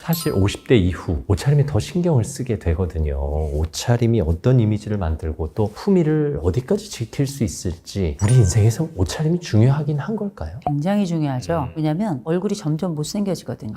사실 50대 이후 옷차림에 더 신경을 쓰게 되거든요. 옷차림이 어떤 이미지를 만들고 또 품위를 어디까지 지킬 수 있을지 우리 인생에서 옷차림이 중요하긴 한 걸까요? 굉장히 중요하죠. 왜냐면 얼굴이 점점 못생겨지거든요.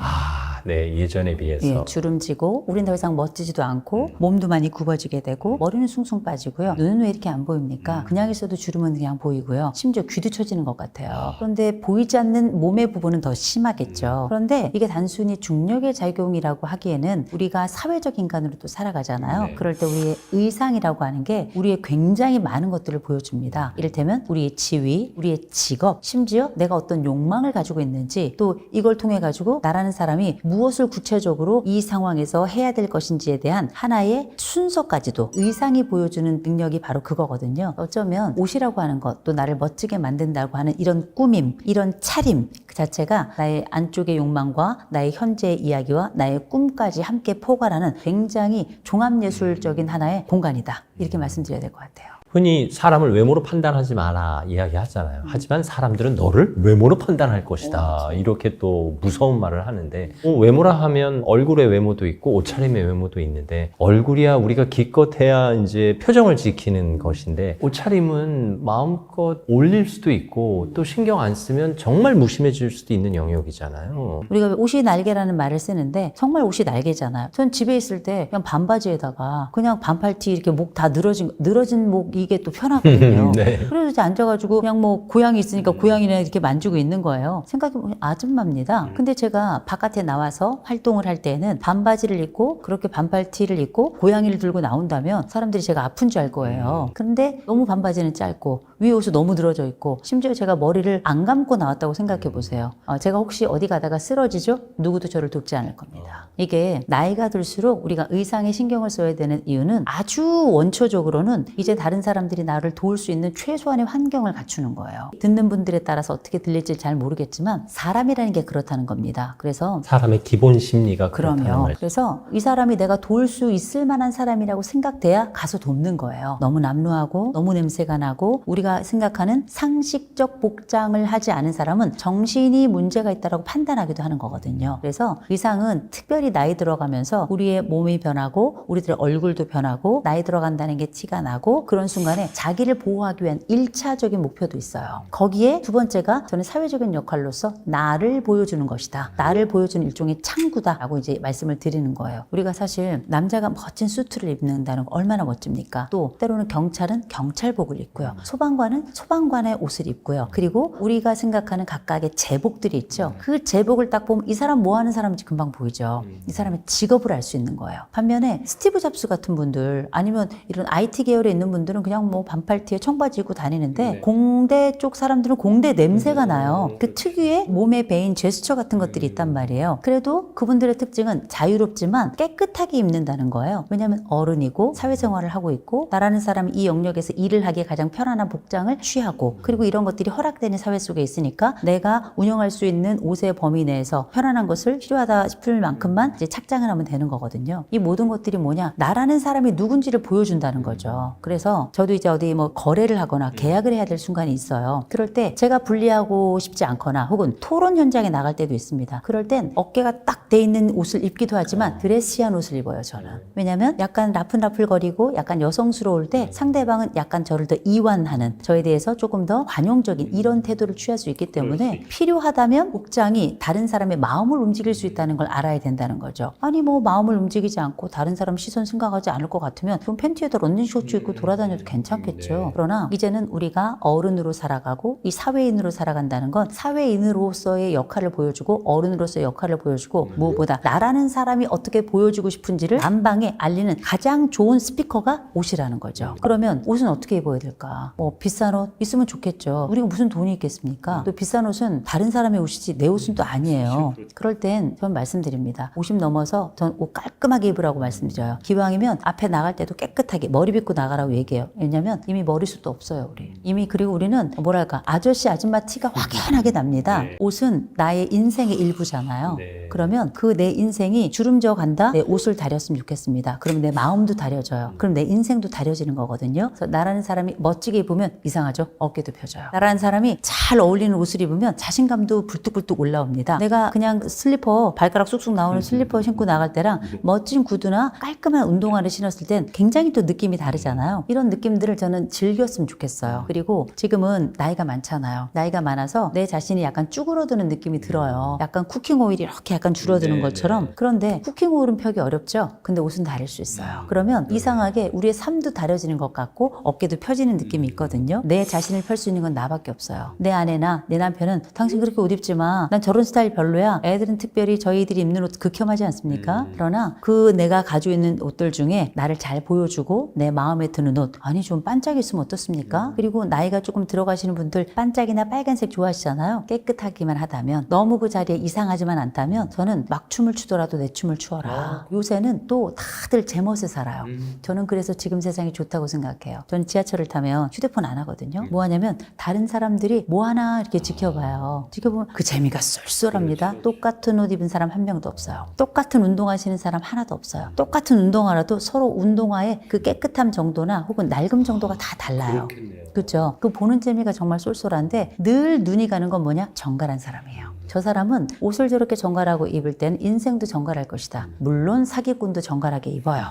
네, 예전에 비해서. 예, 주름지고 우린 더 이상 멋지지도 않고 몸도 많이 굽어지게 되고 머리는 숭숭 빠지고요. 눈은 왜 이렇게 안 보입니까? 그냥 있어도 주름은 그냥 보이고요. 심지어 귀도 처지는 것 같아요. 그런데 보이지 않는 몸의 부분은 더 심하겠죠. 그런데 이게 단순히 중력의 작용이라고 하기에는 우리가 사회적 인간으로 또 살아가잖아요. 네. 그럴 때 우리의 의상이라고 하는 게 우리의 굉장히 많은 것들을 보여줍니다. 이를테면 우리의 지위, 우리의 직업, 심지어 내가 어떤 욕망을 가지고 있는지 또 이걸 통해 가지고 나라는 사람이 무엇을 구체적으로 이 상황에서 해야 될 것인지에 대한 하나의 순서까지도 의상이 보여주는 능력이 바로 그거거든요. 어쩌면 옷이라고 하는 것, 또 나를 멋지게 만든다고 하는 이런 꾸밈, 이런 차림 그 자체가 나의 안쪽의 욕망과 나의 현재의 이야기와 나의 꿈까지 함께 포괄하는 굉장히 종합예술적인 하나의 공간이다. 이렇게 말씀드려야 될 것 같아요. 흔히 사람을 외모로 판단하지 마라 이야기하잖아요. 하지만 사람들은 너를 외모로 판단할 것이다. 이렇게 또 무서운 말을 하는데 외모라 하면 얼굴의 외모도 있고 옷차림의 외모도 있는데 얼굴이야 우리가 기껏해야 이제 표정을 지키는 것인데 옷차림은 마음껏 올릴 수도 있고 또 신경 안 쓰면 정말 무심해질 수도 있는 영역이잖아요. 우리가 옷이 날개라는 말을 쓰는데 정말 옷이 날개잖아요. 전 집에 있을 때 그냥 반바지에다가 그냥 반팔티 이렇게 목 다 늘어진 목 이게 또 편하거든요. 네. 그래서 이제 앉아가지고 그냥 뭐 고양이 있으니까 고양이나 이렇게 만지고 있는 거예요. 생각해보면 아줌마입니다. 근데 제가 바깥에 나와서 활동을 할 때는 반바지를 입고 그렇게 반팔티를 입고 고양이를 들고 나온다면 사람들이 제가 아픈 줄 알 거예요. 근데 너무 반바지는 짧고 위에 옷이 너무 늘어져 있고 심지어 제가 머리를 안 감고 나왔다고 생각해 보세요. 제가 혹시 어디 가다가 쓰러지죠? 누구도 저를 돕지 않을 겁니다. 이게 나이가 들수록 우리가 의상에 신경을 써야 되는 이유는 아주 원초적으로는 이제 다른 사람들이 나를 도울 수 있는 최소한의 환경을 갖추는 거예요. 듣는 분들에 따라서 어떻게 들릴지 잘 모르겠지만 사람이라는 게 그렇다는 겁니다. 그래서 사람의 기본 심리가 그렇다는 그럼요. 말이죠. 그래서 이 사람이 내가 도울 수 있을 만한 사람이라고 생각돼야 가서 돕는 거예요. 너무 남루하고 너무 냄새가 나고 우리가 생각하는 상식적 복장을 하지 않은 사람은 정신이 문제가 있다고 판단하기도 하는 거거든요. 그래서 의상은 특별히 나이 들어가면서 우리의 몸이 변하고 우리들의 얼굴도 변하고 나이 들어간다는 게 티가 나고 그런 순간에 자기를 보호하기 위한 1차적인 목표도 있어요. 거기에 두 번째가 저는 사회적인 역할로서 나를 보여주는 것이다. 나를 보여주는 일종의 창구다라고 이제 말씀을 드리는 거예요. 우리가 사실 남자가 멋진 수트를 입는다는 거 얼마나 멋집니까? 또 때로는 경찰은 경찰복을 입고요. 소방관은 소방관의 옷을 입고요. 그리고 우리가 생각하는 각각의 제복들이 있죠. 그 제복을 딱 보면 이 사람 뭐 하는 사람인지 금방 보이죠. 이 사람의 직업을 알 수 있는 거예요. 반면에 스티브 잡스 같은 분들 아니면 이런 IT 계열에 있는 분들은 그냥 뭐 반팔티에 청바지 입고 다니는데 공대 쪽 사람들은 공대 냄새가 나요. 그 특유의 몸에 배인 제스처 같은 것들이 있단 말이에요. 그래도 그분들의 특징은 자유롭지만 깨끗하게 입는다는 거예요. 왜냐하면 어른이고 사회생활을 하고 있고 나라는 사람이 이 영역에서 일을 하기에 가장 편안한 복장을 취하고 그리고 이런 것들이 허락되는 사회 속에 있으니까 내가 운영할 수 있는 옷의 범위 내에서 편안한 것을 필요하다 싶을 만큼만 이제 착장을 하면 되는 거거든요. 이 모든 것들이 뭐냐? 나라는 사람이 누군지를 보여준다는 거죠. 그래서 저도 이제 어디 뭐 거래를 하거나 계약을 해야 될 순간이 있어요. 그럴 때 제가 불리하고 싶지 않거나 혹은 토론 현장에 나갈 때도 있습니다. 그럴 땐 어깨가 딱 돼 있는 옷을 입기도 하지만 드레시한 옷을 입어요, 저는. 왜냐면 약간 라플라플거리고 약간 여성스러울 때 상대방은 약간 저를 더 이완하는 저에 대해서 조금 더 관용적인 이런 태도를 취할 수 있기 때문에 필요하다면 복장이 다른 사람의 마음을 움직일 수 있다는 걸 알아야 된다는 거죠. 아니 뭐 마음을 움직이지 않고 다른 사람 시선 생각하지 않을 것 같으면 그럼 팬티에다 런닝 셔츠 입고 돌아다녀도 괜찮겠죠. 그러나 이제는 우리가 어른으로 살아가고 이 사회인으로 살아간다는 건 사회인으로서의 역할을 보여주고 어른으로서의 역할을 보여주고 무엇보다 나라는 사람이 어떻게 보여주고 싶은지를 만방에 알리는 가장 좋은 스피커가 옷이라는 거죠. 그러면 옷은 어떻게 입어야 될까? 뭐 비싼 옷 있으면 좋겠죠. 우리가 무슨 돈이 있겠습니까? 또 비싼 옷은 다른 사람의 옷이지 내 옷은 또 아니에요. 그럴 땐 전 말씀드립니다. 50 넘어서 전 옷 깔끔하게 입으라고 말씀드려요. 기왕이면 앞에 나갈 때도 깨끗하게 머리 빗고 나가라고 얘기해요. 왜냐면 이미 머리숱도 없어요, 우리. 이미 그리고 우리는 뭐랄까 아저씨 아줌마 티가 확연하게 납니다. 옷은 나의 인생의 일부잖아요. 그러면 그 내 인생이 주름져 간다? 내 옷을 다렸으면 좋겠습니다. 그럼 내 마음도 다려져요. 그럼 내 인생도 다려지는 거거든요. 그래서 나라는 사람이 멋지게 입으면 입으면 이상하죠? 어깨도 펴져요. 나라는 사람이 잘 어울리는 옷을 입으면 자신감도 불뚝불뚝 올라옵니다. 내가 그냥 슬리퍼, 발가락 쑥쑥 나오는 슬리퍼 신고 나갈 때랑 멋진 구두나 깔끔한 운동화를 신었을 땐 굉장히 또 느낌이 다르잖아요. 이런 느낌들을 저는 즐겼으면 좋겠어요. 그리고 지금은 나이가 많잖아요. 나이가 많아서 내 자신이 약간 쭈그러드는 느낌이 들어요. 약간 쿠킹 오일이 이렇게 약간 줄어드는 것처럼. 그런데 쿠킹 오일은 펴기 어렵죠? 근데 옷은 다릴 수 있어요. 그러면 이상하게 우리의 삶도 다려지는 것 같고 어깨도 펴지는 느낌이 있거든요. 내 자신을 펼 수 있는 건 나밖에 없어요. 내 아내나 내 남편은 당신 그렇게 옷 입지 마. 난 저런 스타일 별로야. 애들은 특별히 저희들이 입는 옷 극혐하지 않습니까? 그러나 그 내가 가지고 있는 옷들 중에 나를 잘 보여주고 내 마음에 드는 옷. 아니 좀 반짝있으면 어떻습니까? 그리고 나이가 조금 들어가시는 분들 반짝이나 빨간색 좋아하시잖아요. 깨끗하기만 하다면 너무 그 자리에 이상하지만 않다면 저는 막 춤을 추더라도 내 춤을 추어라. 요새는 또 다들 제 멋에 살아요. 저는 그래서 지금 세상이 좋다고 생각해요. 저는 지하철을 타면 휴대폰 안 하거든요. 뭐 하냐면 다른 사람들이 뭐 하나 이렇게 지켜봐요. 지켜보면 그 재미가 쏠쏠합니다. 똑같은 옷 입은 사람 한 명도 없어요. 똑같은 운동하시는 사람 하나도 없어요. 똑같은 운동화라도 서로 운동화의 그 깨끗함 정도나 혹은 낡음 정도가 다 달라요. 그렇죠? 그 보는 재미가 정말 쏠쏠한데 늘 눈이 가는 건 뭐냐? 정갈한 사람이에요. 저 사람은 옷을 저렇게 정갈하고 입을 땐 인생도 정갈할 것이다. 물론 사기꾼도 정갈하게 입어요.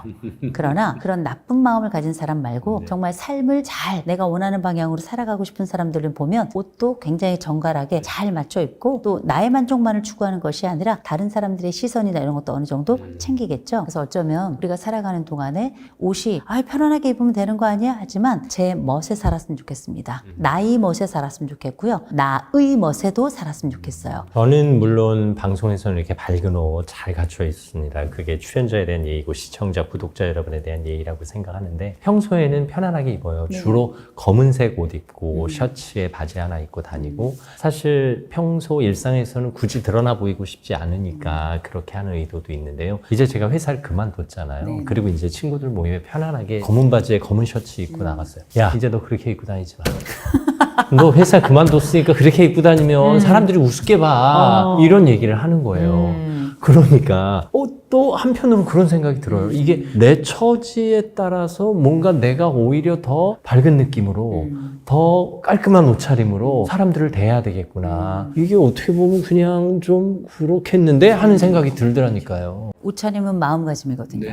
그러나 그런 나쁜 마음을 가진 사람 말고 정말 삶을 잘 내가 원하는 방향으로 살아가고 싶은 사람들을 보면 옷도 굉장히 정갈하게 잘 맞춰 입고 또 나의 만족만을 추구하는 것이 아니라 다른 사람들의 시선이나 이런 것도 어느 정도 챙기겠죠. 그래서 어쩌면 우리가 살아가는 동안에 옷이 편안하게 입으면 되는 거 아니야? 하지만 제 멋에 살았으면 좋겠습니다. 나의 멋에 살았으면 좋겠고요. 나의 멋에도 살았으면 좋겠어요. 저는 물론 방송에서는 이렇게 밝은 옷 잘 갖춰 있습니다. 그게 출연자에 대한 예의고 시청자, 구독자 여러분에 대한 예의라고 생각하는데 평소에는 편안하게 입어요. 주로 검은색 옷 입고 셔츠에 바지 하나 입고 다니고 사실 평소 일상에서는 굳이 드러나 보이고 싶지 않으니까 그렇게 하는 의도도 있는데요. 이제 제가 회사를 그만뒀잖아요. 그리고 이제 친구들 모임에 편안하게 검은 바지에 검은 셔츠 입고 나갔어요. 야, 이제 너 그렇게 입고 다니지 마. 너 회사 그만뒀으니까 그렇게 입고 다니면 사람들이 우습게 봐. 이런 얘기를 하는 거예요. 그러니까 또 한편으로 그런 생각이 들어요. 이게 내 처지에 따라서 뭔가 내가 오히려 더 밝은 느낌으로 더 깔끔한 옷차림으로 사람들을 대해야 되겠구나. 이게 어떻게 보면 그냥 좀 그렇겠는데 하는 생각이 들더라니까요. 옷차림은 마음가짐이거든요.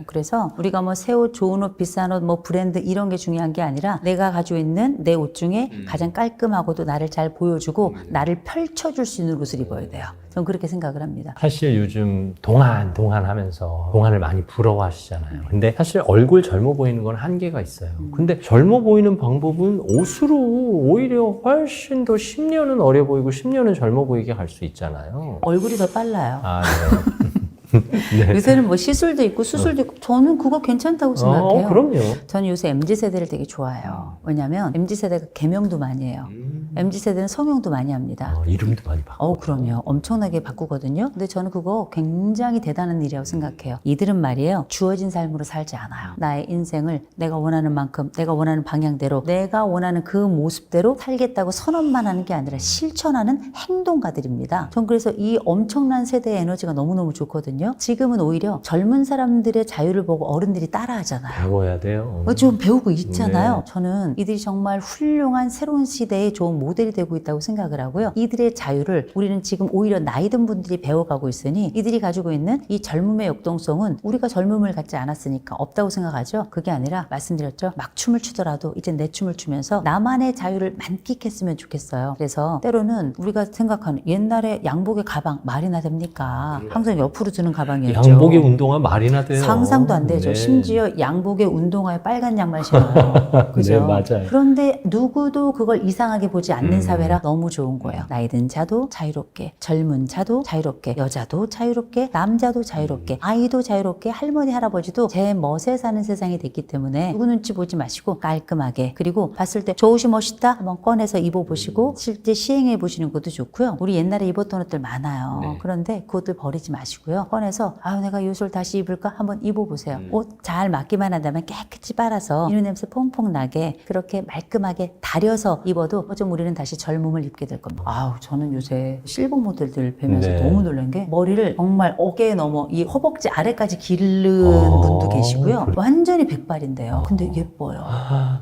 그래서 우리가 뭐 새 옷, 좋은 옷, 비싼 옷, 뭐 브랜드 이런 게 중요한 게 아니라 내가 가지고 있는 내 옷 중에 가장 깔끔하고도 나를 잘 보여주고 나를 펼쳐줄 수 있는 옷을 입어야 돼요. 전 그렇게 생각을 합니다. 사실 요즘 동안 하면서 동안을 많이 부러워하시잖아요. 근데 사실 얼굴 젊어 보이는 건 한계가 있어요. 근데 젊어 보이는 방법은 옷으로 오히려 훨씬 더 10년은 어려 보이고 10년은 젊어 보이게 할 수 있잖아요. 얼굴이 더 빨라요. 아, 네. 네. 요새는 뭐 시술도 있고 수술도 있고 저는 그거 괜찮다고 생각해요. 그럼요. 저는 요새 MZ세대를 되게 좋아해요. 왜냐면 MZ세대가 개명도 많이 해요. MZ세대는 성형도 많이 합니다. 이름도 많이 바꿔. 그럼요. 엄청나게 바꾸거든요. 근데 저는 그거 굉장히 대단한 일이라고 생각해요. 이들은 말이에요. 주어진 삶으로 살지 않아요. 나의 인생을 내가 원하는 만큼, 내가 원하는 방향대로, 내가 원하는 그 모습대로 살겠다고 선언만 하는 게 아니라 실천하는 행동가들입니다. 전 그래서 이 엄청난 세대의 에너지가 너무너무 좋거든요. 지금은 오히려 젊은 사람들의 자유를 보고 어른들이 따라하잖아요. 배워야 돼요. 좀 배우고 있잖아요. 네. 저는 이들이 정말 훌륭한 새로운 시대의 좋은 모델이 되고 있다고 생각을 하고요. 이들의 자유를 우리는 지금 오히려 나이 든 분들이 배워가고 있으니 이들이 가지고 있는 이 젊음의 역동성은 우리가 젊음을 갖지 않았으니까 없다고 생각하죠. 그게 아니라 말씀드렸죠. 막 춤을 추더라도 이제 내 춤을 추면서 나만의 자유를 만끽했으면 좋겠어요. 그래서 때로는 우리가 생각하는 옛날에 양복의 가방 말이나 됩니까? 항상 옆으로 드는 가방이었죠. 양복의 운동화 말이나 돼요. 상상도 안 되죠. 네. 심지어 양복의 운동화에 빨간 양말 신어요. 그죠? 네, 맞아요. 그런데 누구도 그걸 이상하게 보지 않는 사회라 너무 좋은 거예요. 나이 든 자도 자유롭게, 젊은 자도 자유롭게, 여자도 자유롭게, 남자도 자유롭게, 아이도 자유롭게, 할머니, 할아버지도 제 멋에 사는 세상이 됐기 때문에 누구 눈치 보지 마시고 깔끔하게, 그리고 봤을 때 저 옷이 멋있다? 한번 꺼내서 입어보시고 실제 시행해 보시는 것도 좋고요. 우리 옛날에 입었던 옷들 많아요. 그런데 그 옷들 버리지 마시고요. 꺼내서 내가 이 옷을 다시 입을까? 한번 입어보세요. 옷 잘 맞기만 한다면 깨끗이 빨아서 이런 냄새 퐁퐁 나게 그렇게 말끔하게 다려서 입어도 좀 우리는 다시 젊음을 입게 될 겁니다. 저는 요새 실버 모델들 뵈면서 너무 놀란 게 머리를 정말 어깨에 넘어 이 허벅지 아래까지 기른 분도 계시고요. 그래. 완전히 백발인데요. 근데 예뻐요.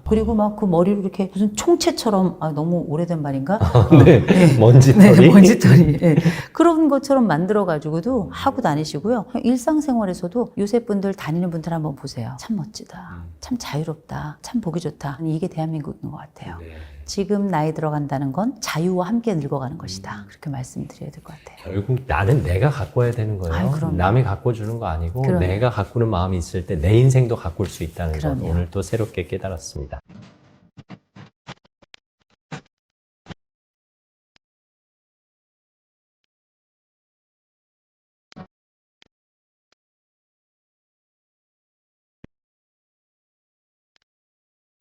그리고 막 그 머리를 이렇게 무슨 총채처럼, 너무 오래된 말인가? 네, 먼지털이. 네, 먼지털이. 네. 그런 것처럼 만들어가지고도 하고 다니시고요. 일상생활에서도 요새 분들 다니는 분들 한번 보세요. 참 멋지다. 참 자유롭다. 참 보기 좋다. 이게 대한민국인 것 같아요. 네. 지금 나이 들어간다는 건 자유와 함께 늙어가는 것이다. 그렇게 말씀드려야 될 것 같아요. 결국 나는 내가 가꿔야 되는 거예요. 아유, 그럼요. 남이 가꿔주는 거 아니고 그럼요. 내가 가꾸는 마음이 있을 때 내 인생도 가꿀 수 있다는 것 그럼요. 오늘 또 새롭게 깨달았습니다.